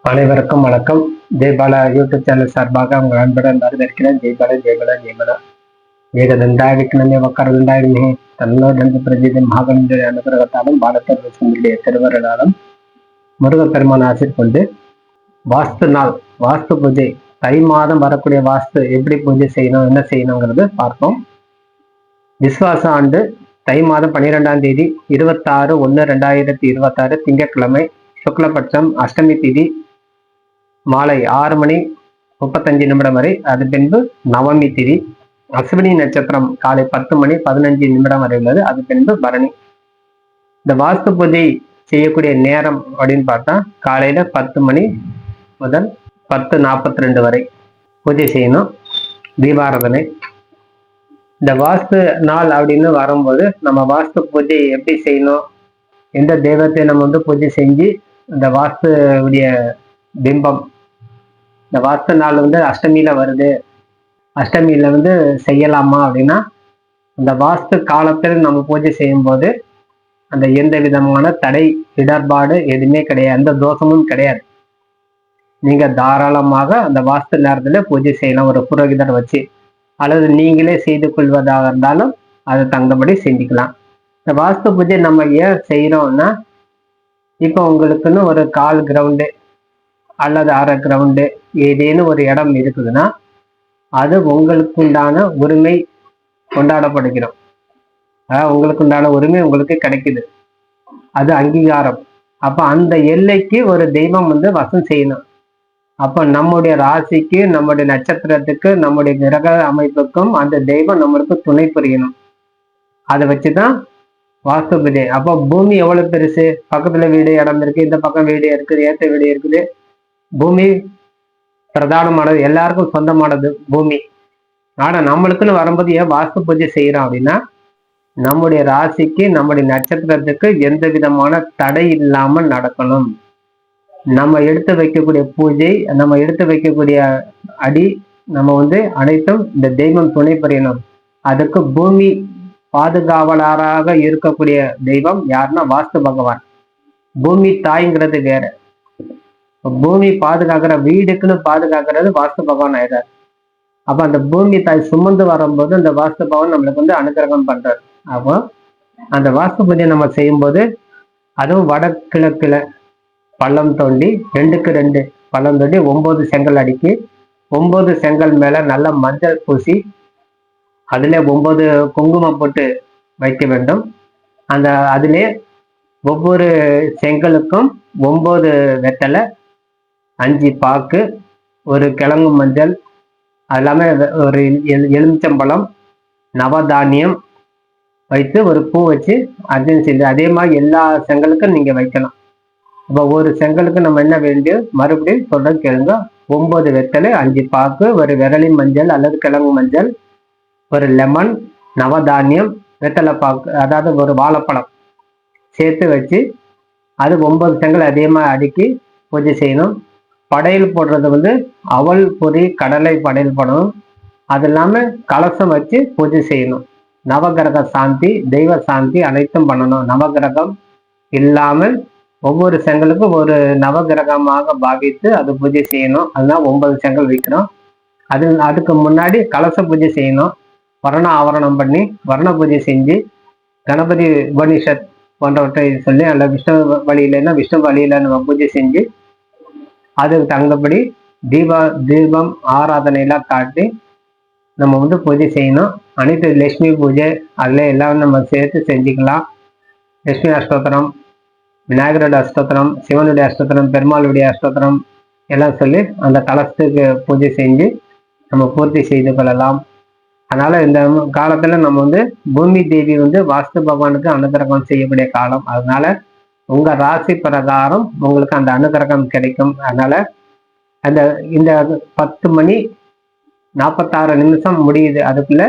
அனைவருக்கும் வணக்கம். Jaibala YouTube channel சார்பாக உங்கள் அன்புடன் வரவேற்கிறேன். ஜெய்பாலா ஜெய்பாலா ஜெய்பாலா ஏகதந்தாய விக்னமே வக்கரதந்தாய விமே தன்னோடு பிரஜிதம் மகாகணனுடைய அனுகிரகத்தாலும் பாலத்தருடைய திருவருளாலும் முருகப்பெருமான் ஆசிர்கொண்டு வாஸ்து நாள் வாஸ்து பூஜை தை மாதம் வரக்கூடிய வாஸ்து எப்படி பூஜை செய்யணும், என்ன செய்யணுங்கிறது பார்ப்போம். விஸ்வாச ஆண்டு தை மாதம் 12ஆம் தேதி 26/1/2026 திங்கட்கிழமை, சுக்லபட்சம், அஷ்டமி திதி மாலை 6:35 வரை. அது பின்பு நவமி திதி. அஸ்வினி நட்சத்திரம் காலை 10:15 வரை உள்ளது. அது பின்பு பரணி. இந்த வாஸ்து பூஜை செய்யக்கூடிய நேரம் அப்படின்னு பார்த்தா காலையில 10 மணி முதல் 10:42 வரை பூஜை செய்யணும். தீபாராதனை. இந்த வாஸ்து நாள் அப்படின்னு வரும்போது நம்ம வாஸ்து பூஜை எப்படி செய்யணும், எந்த தெய்வத்தை நம்ம பூஜை செஞ்சு இந்த வாஸ்து உடைய பிம்பம், இந்த வாஸ்து நாள் அஷ்டமியில வருது, அஷ்டமியில செய்யலாமா அப்படின்னா, இந்த வாஸ்து காலத்தில் நம்ம பூஜை செய்யும் போது அந்த எந்த விதமான தடை இடர்பாடு எதுவுமே கிடையாது, எந்த தோஷமும் கிடையாது. நீங்க தாராளமாக அந்த வாஸ்து நேரத்துல பூஜை செய்யலாம், ஒரு புரோகிதர் வச்சு, அல்லது நீங்களே செய்து கொள்வதாக இருந்தாலும் அதை தகுந்தபடி செஞ்சுக்கலாம். இந்த வாஸ்து பூஜை நம்ம ஏன் செய்யறோம்னா, இப்போ உங்களுக்குன்னு ஒரு 1/4 கிரவுண்டு அல்லது 1/2 கிரவுண்டு ஏதேனும் ஒரு இடம் இருக்குதுன்னா அது உங்களுக்கு உண்டான உரிமை கொண்டாடப்படுகிறோம். உங்களுக்கு உண்டான உரிமை உங்களுக்கு கிடைக்குது, அது அங்கீகாரம். அப்ப அந்த எல்லைக்கு ஒரு தெய்வம் வசம் செய்யணும். அப்ப நம்முடைய ராசிக்கு, நம்முடைய நட்சத்திரத்துக்கு, நம்முடைய கிரக அமைப்புக்கும் அந்த தெய்வம் நம்மளுக்கு துணை புரியணும். அதை வச்சுதான் வாஸ்து பூஜை. அப்போ பூமி எவ்வளவு பெருசு, பக்கத்துல வீடு இடம் இருக்கு, இந்த பக்கம் வீடு இருக்குது, ஏத்த வீடு இருக்குது. பூமி பிரதானமானது, எல்லாருக்கும் சொந்தமானது பூமி. ஆனா நம்மளுக்குன்னு வரும்போது ஏன் வாஸ்து பூஜை செய்யறோம் அப்படின்னா, நம்முடைய ராசிக்கு, நம்முடைய நட்சத்திரத்துக்கு எந்த விதமான தடை இல்லாமல் நடக்கணும். நம்ம எடுத்து வைக்கக்கூடிய பூஜை, நம்ம எடுத்து வைக்கக்கூடிய அடி, நம்ம அனைத்தும் இந்த தெய்வம் துணை புரியணும். அதுக்கு பூமி பாதுகாவலராக இருக்கக்கூடிய தெய்வம் யாருன்னா வாஸ்து பகவான். பூமி தாய்ங்கிறது வேற, பூமி பாதுகாக்கிற, வீடுக்குன்னு பாதுகாக்கிறது வாஸ்து பகவான் ஆயிடுறாரு. அப்ப அந்த பூமி தாய் சுமந்து வரும்போது அந்த வாஸ்து பகவான் நம்மளுக்கு அனுகிரகம் பண்றாரு. அப்போ அந்த வாஸ்து பூஜை நம்ம செய்யும் போது, அதுவும் வடகிழக்குல பள்ளம் தோண்டி 2க்கு 2 பள்ளம் தோண்டி 9 செங்கல் அடுக்கி, 9 செங்கல் மேல நல்ல மஞ்சள் பூசி, அதுல 9 குங்குமம் போட்டு வைக்க வேண்டும். அந்த அதிலே ஒவ்வொரு செங்கலுக்கும் 9 வெத்தலை, 5 பாக்கு, ஒரு கிழங்கு மஞ்சள், அது எல்லாமே ஒரு எலுமிச்சம்பழம், நவதானியம் வைத்து ஒரு பூ வச்சு அர்ச்சனை செய்து, அதே மாதிரி எல்லா செங்கலுக்கும் நீங்க வைக்கணும். இப்போ ஒரு செங்கலுக்கு நம்ம என்ன வேண்டியும் மறுபடியும் சொல்ற கேளுங்க. 9 வெத்தலை, 5 பாக்கு, ஒரு விரலி மஞ்சள் அல்லது கிழங்கு மஞ்சள், ஒரு லெமன், நவதானியம், வெத்தலை பாக்கு, அதாவது ஒரு வாழைப்பழம் சேர்த்து வச்சு அது 9 செங்கல் அதிகமாக அடுக்கி பூஜை செய்யணும். படையல் போடுறது அவல் பொரி கடலை படையல் போடணும். அது இல்லாமல் கலசம் வச்சு பூஜை செய்யணும். நவகிரக சாந்தி, தெய்வ சாந்தி அனைத்தும் பண்ணணும். நவகிரகம் இல்லாமல் ஒவ்வொரு செங்கலுக்கும் ஒரு நவகிரகமாக பாவித்து அது பூஜை செய்யணும். அதனால 9 செங்கல் வைக்கிறோம். அதுக்கு முன்னாடி கலச பூஜை செய்யணும். வர்ண ஆவரணம் பண்ணி வர்ண பூஜை செஞ்சு கணபதி உபனிஷத் போன்றவற்றை சொல்லி, அல்ல விஷ்ணு வழியிலன்னா விஷ்ணு வழியில நம்ம பூஜை செஞ்சு அதுக்கு தகுந்தபடி தீபம் ஆராதனையெல்லாம் காட்டி நம்ம பூஜை செய்யணும். அனைத்து லட்சுமி பூஜை அதில் எல்லாம் நம்ம சேர்த்து செஞ்சுக்கலாம். லட்சுமி அஷ்டோத்திரம், விநாயகருடைய அஷ்டோத்திரம், சிவனுடைய அஷ்டோத்திரம், பெருமாளுடைய அஷ்டோத்திரம் எல்லாம் சொல்லி அந்த கலசத்துக்கு பூஜை செஞ்சு நம்ம பூர்த்தி செய்து கொள்ளலாம். அதனால இந்த காலத்துல நம்ம பூமி தேவி வாஸ்து பகவானுக்கு அனுகிரகம் செய்யக்கூடிய காலம். அதனால உங்க ராசி பிரகாரம் உங்களுக்கு அந்த அனுகிரகம் கிடைக்கும். அதனால இந்த 10:46 முடியுது, அதுக்குள்ள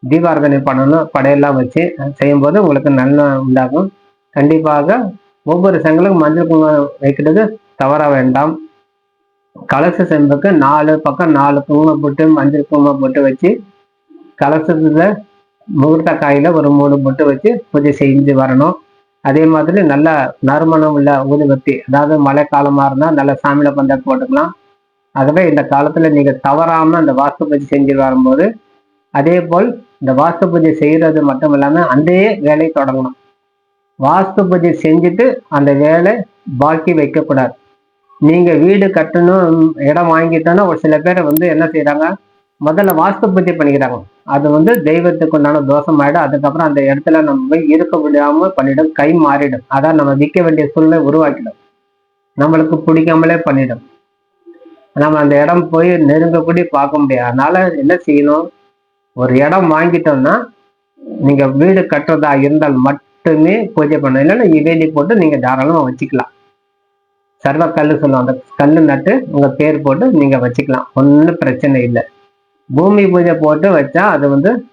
தீபாராதனை பண்ணணும். படையெல்லாம் வச்சு செய்யும்போது உங்களுக்கு நன்மை உண்டாகும். கண்டிப்பாக ஒவ்வொரு செங்கலுக்கும் மஞ்சள் குங்குமம் வைக்கிறது தவற வேண்டாம். கலச செம்புக்கு 4 பக்கம் 4 குங்குமம் போட்டு மஞ்சள் குங்குமம் போட்டு வச்சு, கலசத்துல முகூர்த்த காயில ஒரு 3 பொட்டு வச்சு பூஜை செஞ்சு வரணும். அதே மாதிரி நல்ல நறுமணம் உள்ள ஊதுபத்தி, அதாவது மழை காலமா இருந்தா நல்ல சாமியில பந்தல் போட்டுக்கலாம். ஆகவே இந்த காலத்துல நீங்க தவறாம அந்த வாஸ்து பூஜை செஞ்சு வரும்போது, அதே போல் இந்த வாஸ்து பூஜை செய்யறது மட்டும் இல்லாம அந்த வேலை தொடங்கணும். வாஸ்து பூஜை செஞ்சுட்டு அந்த வேலை பாக்கி வைக்கக்கூடாது. நீங்க வீடு கட்டணும், இடம் வாங்கிட்டோன்னா ஒரு சில பேர் என்ன செய்யறாங்க, முதல்ல வாஸ்து பூஜை பண்ணிக்கிறாங்க. அது தெய்வத்துக்கு உண்டான தோஷம் ஆயிடும். அதுக்கப்புறம் அந்த இடத்துல நம்ம இருக்க முடியாம பண்ணிடும், கை மாறிடும். அதான் நம்ம விற்க வேண்டிய சூழ்நிலை உருவாக்கிடும், நம்மளுக்கு பிடிக்காமலே பண்ணிடும். நம்ம அந்த இடம் போய் நெருங்க கூட பார்க்க முடியாது. அதனால என்ன செய்யணும், ஒரு இடம் வாங்கிட்டோம்னா நீங்க வீடு கட்டுறதா இருந்தால் மட்டுமே பூஜை பண்ணணும். இல்லைன்னா இவேலி போட்டு நீங்க தாராளமா வச்சுக்கலாம். சர்வ கல்லு சொல்லுவோம், அந்த கல்லு நட்டு உங்க பேர் போட்டு நீங்க வச்சுக்கலாம், ஒன்றும் பிரச்சனை இல்லை. பூமி பூஜை போட்டு வச்சா அது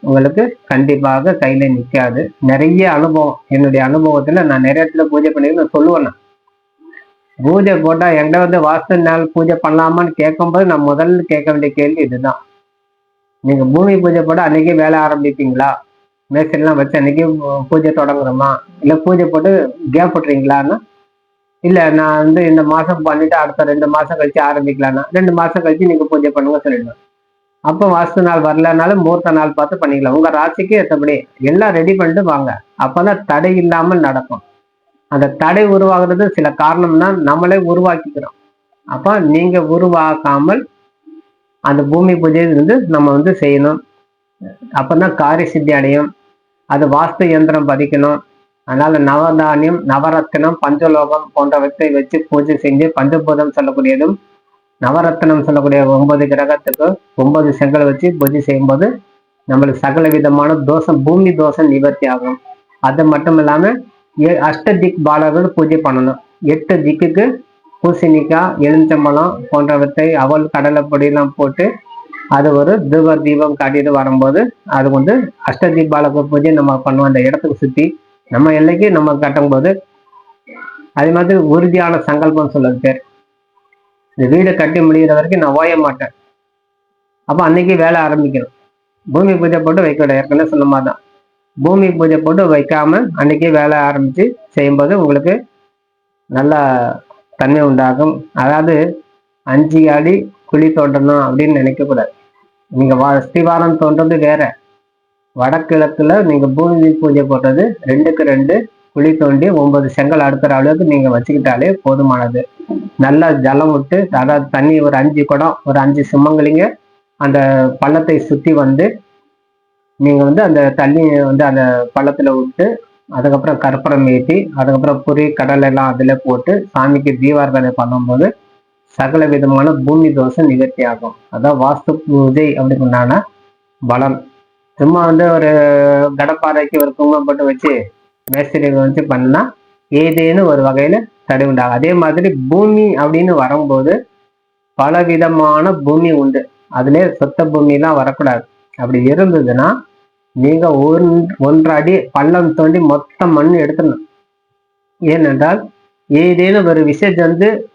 உங்களுக்கு கண்டிப்பாக கையில நிற்காது. நிறைய அனுபவம், என்னுடைய அனுபவத்துல நான் நிறைய இடத்துல பூஜை பண்ணி சொல்லுவேன். பூஜை போட்டா எங்க வாஸ்து நாள் பூஜை பண்ணலாமான்னு கேட்கும்போது நான் முதல்ல கேட்க வேண்டிய கேள்வி இதுதான். நீங்க பூமி பூஜை போட்டு அன்னைக்கு வேலை ஆரம்பிப்பீங்களா, மேஸ்திரிலாம் வச்சு அன்னைக்கு பூஜை தொடங்குறோமா, இல்ல பூஜை போட்டு கேப் விட்டுறீங்களான்னா, இல்ல நான் இந்த மாசம் பண்ணிட்டு அடுத்த 2 மாசம் கழிச்சு ஆரம்பிக்கலாம்னா 2 மாசம் கழிச்சு நீங்க பூஜை பண்ணுங்க சொல்லிடுவேன். அப்போ வாஸ்து நாள் வரலனாலும் முகூர்த்த நாள் பார்த்து பண்ணிக்கலாம். உங்க ராசிக்கு ஏற்றபடி எல்லாம் ரெடி பண்ணிட்டு வாங்க, அப்பதான் தடை இல்லாமல் நடக்கும். அந்த தடை உருவாகிறது சில காரணம்னா நம்மளே உருவாக்கிக்கிறோம். அப்ப நீங்க உருவாக்காமல் அந்த பூமி பூஜை நம்ம செய்யணும். அப்பதான் காரிய சித்தி அடையும். அது வாஸ்து யந்திரம் பதிக்கணும். அதனால நவதானியம், நவரத்தினம், பஞ்சலோகம் போன்றவற்றை வச்சு பூஜை செஞ்சு, பஞ்சபூதம் சொல்லக்கூடியதும் நவரத்னம் சொல்லக்கூடிய 9 கிரகத்துக்கு 9 செங்கல் வச்சு பூஜை செய்யும்போது நம்மளுக்கு சகல விதமான தோஷம், பூமி தோஷம் நிவர்த்தி ஆகும். அது மட்டும் இல்லாம அஷ்ட திக் பாலர்கள் பூஜை பண்ணணும். 8 திக்குக்கு பூசணிக்காய், எலுமிச்சம்பழம் போன்றவற்றை அவல் கடலை பொடியெல்லாம் போட்டு அது ஒரு தீபம் காட்டிட்டு வரும்போது அது அஷ்டதீப் பாலக பூஜை நம்ம பண்ணுவோம். அந்த இடத்துக்கு சுத்தி நம்ம எல்லைக்கு நம்ம கட்டும் போது அதே மாதிரி உறுதியான சங்கல்பம் சொல்லுது பேர். இந்த வீடு கட்டி முடிகிற வரைக்கும் நான் ஓய மாட்டேன். அப்ப அன்னைக்கு வேலை ஆரம்பிக்கணும். பூமி பூஜை போட்டு வைக்கணும். ஏற்கனவே சொன்ன மாதிரி தான், பூமி பூஜை போட்டு வைக்காம அன்னைக்கு வேலை ஆரம்பிச்சு செய்யும்போது உங்களுக்கு நல்ல தன்மை உண்டாகும். அதாவது 5 அடி குழி தோண்டணும் அப்படின்னு நினைக்க கூடாது. நீங்க அஸ்திவாரம் தோன்றது வேற, வடகிழக்குல நீங்க பூமி பூஜை போட்டது 2க்கு 2 குழி தோண்டி 9 செங்கல் அடுக்கிற அளவுக்கு நீங்க வச்சுக்கிட்டாலே போதுமானது. நல்லா ஜலம் விட்டு, அதாவது தண்ணி ஒரு 5 குடம், ஒரு 5 சுமங்கலிங்க அந்த பள்ளத்தை சுத்தி நீங்க அந்த தண்ணி அந்த பள்ளத்துல விட்டு, அதுக்கப்புறம் கற்பூரம் ஏற்றி, அதுக்கப்புறம் புரி கடலை எல்லாம் அதுல போட்டு சாமிக்கு தீபாராதனை பண்ணும்போது சகல விதமான பூமி தோஷம் நிவர்த்தி ஆகும். அதான் வாஸ்து பூஜை அப்படின்னான பலம். சும்மா ஒரு கடப்பாறைக்கு ஒரு குங்குமம் போட்டு வச்சு மேஸ்திரிகள் வச்சு பண்ணா ஏதேனும் ஒரு வகையில தடை உண்டாகும். அதே மாதிரி பூமி அப்படின்னு வரும்போது பல விதமான பூமி உண்டு. அதுல சொத்த பூமிலாம் வரக்கூடாது. அப்படி இருந்ததுன்னா நீங்க 1 அடி பள்ளம் தோண்டி மொத்த மண் எடுத்துடணும். ஏனென்றால் ஏதேனும் ஒரு விசை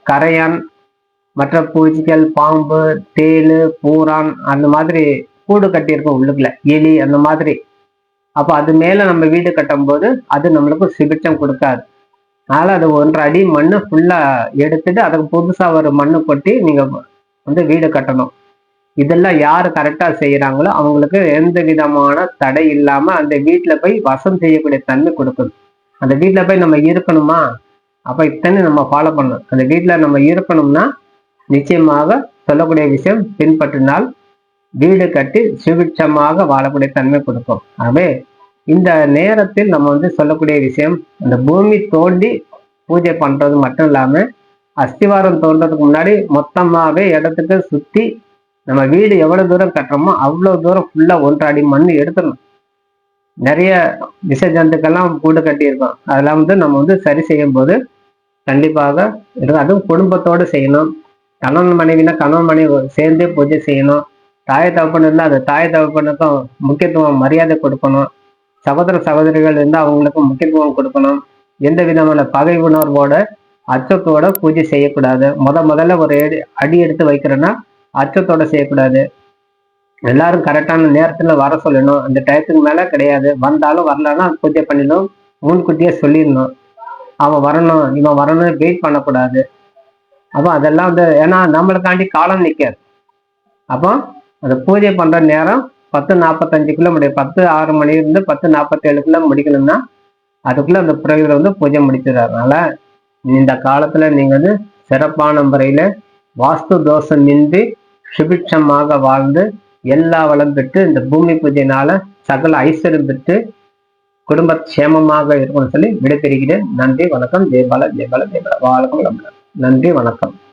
கரையான், மற்ற பூச்சிகள், பாம்பு, தேளு, பூரான் அந்த மாதிரி கூடு கட்டியிருக்கோம் உள்ளுக்குள்ள, எலி அந்த மாதிரி. அப்ப அது மேல நம்ம வீடு கட்டும் போது அது நம்மளுக்கு சுபிட்சம் கொடுக்காது. அதனால அது 1 அடி மண்ணு ஃபுல்லா எடுத்துட்டு அதுக்கு புதுசா ஒரு மண்ணு கொட்டி நீங்க வீடு கட்டணும். இதெல்லாம் யாரு கரெக்டா செய்யறாங்களோ அவங்களுக்கு எந்த விதமான தடை இல்லாம அந்த வீட்டுல போய் வசம் செய்யக்கூடிய தன்மை கொடுக்குது. அந்த வீட்டுல போய் நம்ம இருக்கணுமா, அப்ப இத்தனை நம்ம ஃபாலோ பண்ணணும். அந்த வீட்டுல நம்ம இருக்கணும்னா நிச்சயமாக சொல்லக்கூடிய விஷயம் பின்பற்றினால் வீடு கட்டி சுபிட்சமாக வாழக்கூடிய தன்மை கொடுக்கும். ஆகவே இந்த நேரத்தில் நம்ம சொல்லக்கூடிய விஷயம், அந்த பூமி தோண்டி பூஜை பண்றது மட்டும் இல்லாம அஸ்திவாரம் தோன்றதுக்கு முன்னாடி மொத்தமாவே இடத்துக்கு சுத்தி நம்ம வீடு எவ்வளவு தூரம் கட்டுறோமோ அவ்வளவு தூரம் ஃபுல்லா 1 அடி மண் எடுத்துடணும். நிறைய விஷ ஜந்துக்கெல்லாம் கூடு கட்டி இருக்கோம். அதெல்லாம் நம்ம சரி செய்யும் போது கண்டிப்பாக அதுவும் குடும்பத்தோடு செய்யணும். கணவன் மனைவினா கணவன் மனைவி சேர்ந்தே பூஜை செய்யணும். தாய் தகப்பன் இருந்தால் அந்த தாய் தகப்பனுக்கும் முக்கியத்துவம், மரியாதை கொடுக்கணும். சகோதர சகோதரிகள் இருந்தால் அவங்களுக்கு முக்கியத்துவம் கொடுக்கணும். எந்த விதமான பகை உணர்வோட அச்சத்தோட பூஜை செய்யக்கூடாது. முதல்ல ஒரு அடி எடுத்து வைக்கிறேன்னா அச்சத்தோட செய்யக்கூடாது. எல்லாரும் கரெக்டான நேரத்துல வர சொல்லணும். அந்த டயத்துக்கு மேல கிடையாது. வந்தாலும் வரலன்னா பூஜை பண்ணிடணும், முன்கூட்டியே சொல்லிடணும். அவன் வரணும் இவன் வரணும் வெயிட் பண்ணக்கூடாது. அப்போ அதெல்லாம் வந்து ஏன்னா நம்மளுக்காண்டி காலம் நிற்காது. அப்போ அந்த பூஜை பண்ற நேரம் 10:45 முடியும். 10:06 மணிலிருந்து 10:47 முடிக்கணும்னா அதுக்குள்ள அந்த புரோகிதர் வந்து பூஜை முடிச்சிடறாரு. அதனால இந்த காலத்துல நீங்க வந்து சிறப்பான முறையில வாஸ்து தோஷமின்றி சுபிட்சமாக வாழ்ந்து எல்லா வளம் பெற்று இந்த பூமி பூஜையினால சகல ஐஸ்வர்யம் பெற்று குடும்ப சேமமாக இருக்கும்னு சொல்லி விடைபெறுகிறேன். நன்றி, வணக்கம். ஜெயபால ஜெயபால ஜெயபால. வாழ்க்கை நன்றி, வணக்கம்.